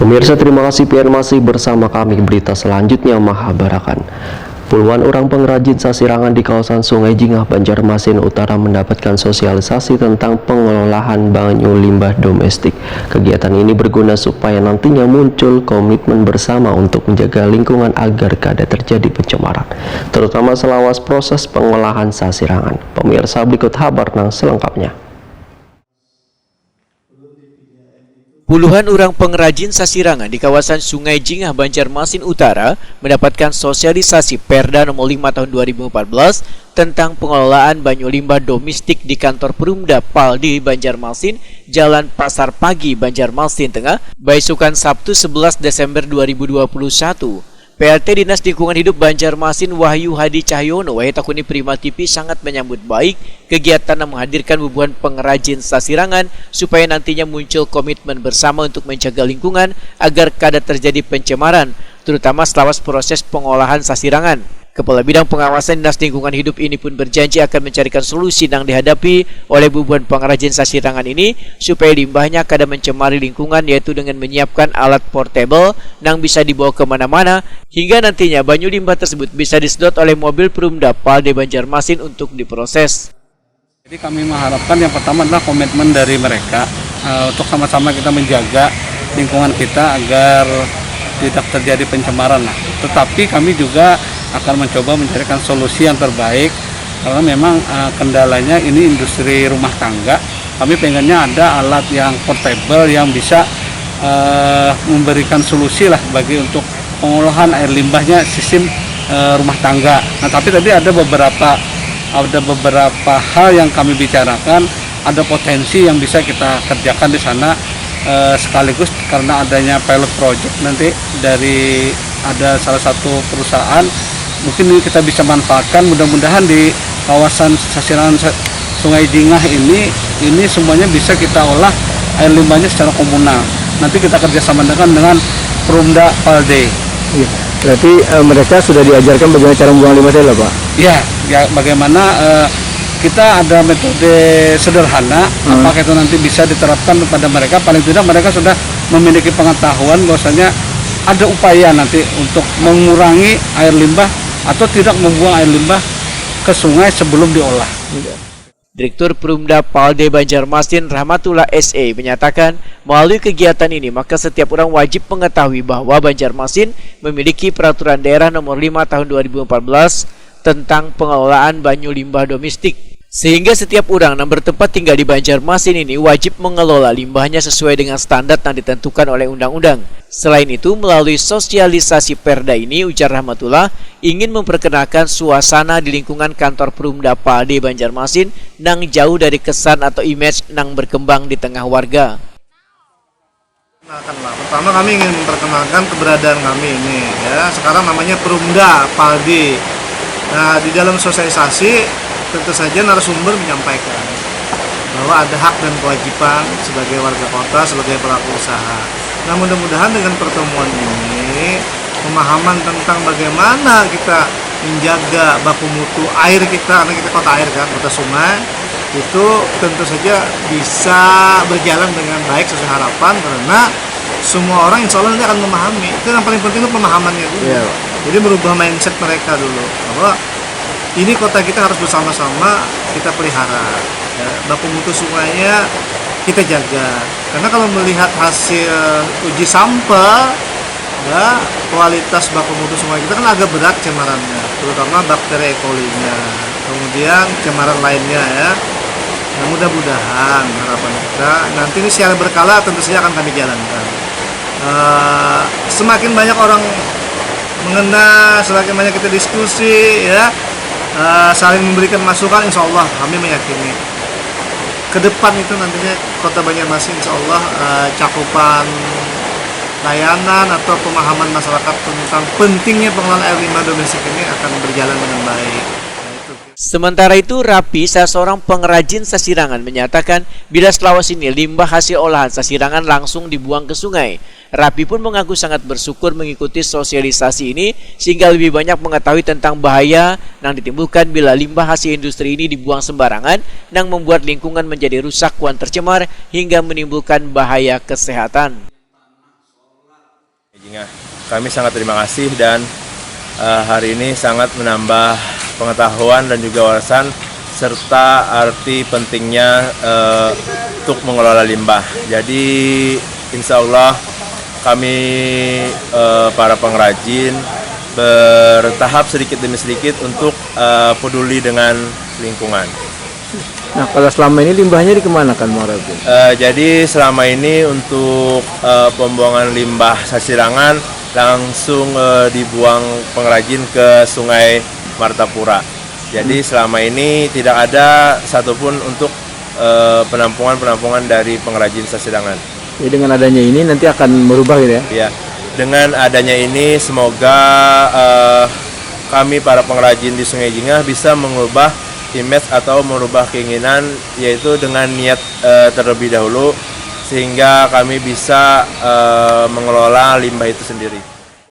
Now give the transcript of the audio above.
Pemirsa, terima kasih masih bersama kami. Berita selanjutnya Mahabarakan. Puluhan orang pengrajin sasirangan di kawasan Sungai Jingah, Banjarmasin Utara mendapatkan sosialisasi tentang pengelolaan banyu limbah domestik. Kegiatan ini berguna supaya nantinya muncul komitmen bersama untuk menjaga lingkungan agar tidak terjadi pencemaran, terutama selawas proses pengolahan sasirangan. Pemirsa, berikut kabar selengkapnya. Puluhan orang pengrajin sasirangan di kawasan Sungai Jingah, Banjarmasin Utara mendapatkan sosialisasi Perda nomor 5 tahun 2014 tentang pengelolaan banyu limbah domestik di kantor Perumda Paldi Banjarmasin, Jalan Pasar Pagi, Banjarmasin Tengah, Baisukan Sabtu 11 Desember 2021. PLT Dinas Lingkungan Hidup Banjarmasin Wahyu Hadi Cahyono Wahitakuni Prima TV sangat menyambut baik kegiatan yang menghadirkan ribuan pengrajin sasirangan supaya nantinya muncul komitmen bersama untuk menjaga lingkungan agar kada terjadi pencemaran, terutama selawas proses pengolahan sasirangan. Kepala Bidang Pengawasan Dinas Lingkungan Hidup ini pun berjanji akan mencarikan solusi yang dihadapi oleh ribuan pengrajin sasirangan ini supaya limbahnya kada mencemari lingkungan, yaitu dengan menyiapkan alat portable yang bisa dibawa kemana-mana hingga nantinya banyu limbah tersebut bisa disedot oleh mobil Perumda Paldi Banjarmasin untuk diproses. Jadi kami mengharapkan yang pertama adalah komitmen dari mereka untuk sama-sama kita menjaga lingkungan kita agar tidak terjadi pencemaran. Tetapi kami juga akan mencoba mencarikan solusi yang terbaik karena memang kendalanya ini industri rumah tangga. Kami pengennya ada alat yang portable yang bisa memberikan solusi lah bagi untuk pengolahan air limbahnya sistem rumah tangga. Nah, tapi tadi ada beberapa hal yang kami bicarakan, ada potensi yang bisa kita kerjakan di sana sekaligus karena adanya pilot project nanti dari ada salah satu perusahaan. Mungkin ini kita bisa manfaatkan, mudah-mudahan di kawasan sasirangan Sungai Jingah ini semuanya bisa kita olah air limbahnya secara komunal. Nanti kita kerjasama dengan Perumda Paldi. Ya, berarti mereka sudah diajarkan bagaimana cara membuang limbah tadi, Pak? Ya, bagaimana kita ada metode sederhana, apakah itu nanti bisa diterapkan kepada mereka. Paling tidak mereka sudah memiliki pengetahuan bahwasanya ada upaya nanti untuk mengurangi air limbah atau tidak membuang air limbah ke sungai sebelum diolah. Direktur Perumda Paldi Banjarmasin Rahmatullah SE menyatakan melalui kegiatan ini maka setiap orang wajib mengetahui bahwa Banjarmasin memiliki peraturan daerah nomor 5 tahun 2014 tentang pengelolaan banyu limbah domestik. Sehingga setiap orang yang bertempat tinggal di Banjarmasin ini wajib mengelola limbahnya sesuai dengan standar yang ditentukan oleh undang-undang. Selain itu, melalui sosialisasi Perda ini, ujar Rahmatullah ingin memperkenalkan suasana di lingkungan kantor Perumda Paldi Banjarmasin yang jauh dari kesan atau image yang berkembang di tengah warga. Pertama kami ingin memperkenalkan keberadaan kami ini, ya. Sekarang namanya Perumda Paldi. Nah, di dalam sosialisasi tentu saja narasumber menyampaikan bahwa ada hak dan kewajiban sebagai warga kota, sebagai pelaku usaha. Nah, mudah-mudahan dengan pertemuan ini pemahaman tentang bagaimana kita menjaga baku mutu air kita, karena kita kota air kan, kota sungai, itu tentu saja bisa berjalan dengan baik sesuai harapan karena semua orang insya Allah nanti akan memahami. Itu yang paling penting itu pemahamannya dulu. Yeah. Jadi merubah mindset mereka dulu bahwa ini kota kita harus bersama-sama kita pelihara, ya, baku mutu sungainya kita jaga. Karena kalau melihat hasil uji sampel, ya, kualitas baku mutu sungai kita kan agak berat cemarannya, terutama bakteri E. coli-nya, kemudian cemaran lainnya, ya. Nah, mudah-mudahan harapan kita nanti ini secara berkala tentu saja akan kami jalankan. Semakin banyak orang mengenal, semakin banyak kita diskusi, ya. Saling memberikan masukan, insya Allah kami meyakini ke depan itu nantinya kota Banjarmasin insya Allah cakupan layanan atau pemahaman masyarakat tentang pentingnya pengelolaan air limbah domestik ini akan berjalan dengan baik. Sementara itu, Rapi, salah seorang pengrajin sasirangan, menyatakan bila selawas ini limbah hasil olahan sasirangan langsung dibuang ke sungai. Rapi pun mengaku sangat bersyukur mengikuti sosialisasi ini sehingga lebih banyak mengetahui tentang bahaya yang ditimbulkan bila limbah hasil industri ini dibuang sembarangan yang membuat lingkungan menjadi rusak dan tercemar hingga menimbulkan bahaya kesehatan. Kami sangat terima kasih dan hari ini sangat menambah pengetahuan dan juga wawasan serta arti pentingnya untuk mengelola limbah. Jadi insya Allah kami para pengrajin bertahap sedikit demi sedikit untuk peduli dengan lingkungan. Nah, kalau selama ini limbahnya dikemanakan, Bang Rabi? Jadi selama ini untuk pembuangan limbah Sasirangan langsung dibuang pengrajin ke Sungai Martapura. Jadi selama ini tidak ada satupun untuk penampungan dari pengrajin Sasirangan. Jadi dengan adanya ini nanti akan merubah gitu ya? Ya, dengan adanya ini semoga kami para pengrajin di Sungai Jingah bisa mengubah image atau merubah keinginan, yaitu dengan niat terlebih dahulu sehingga kami bisa mengelola limbah itu sendiri.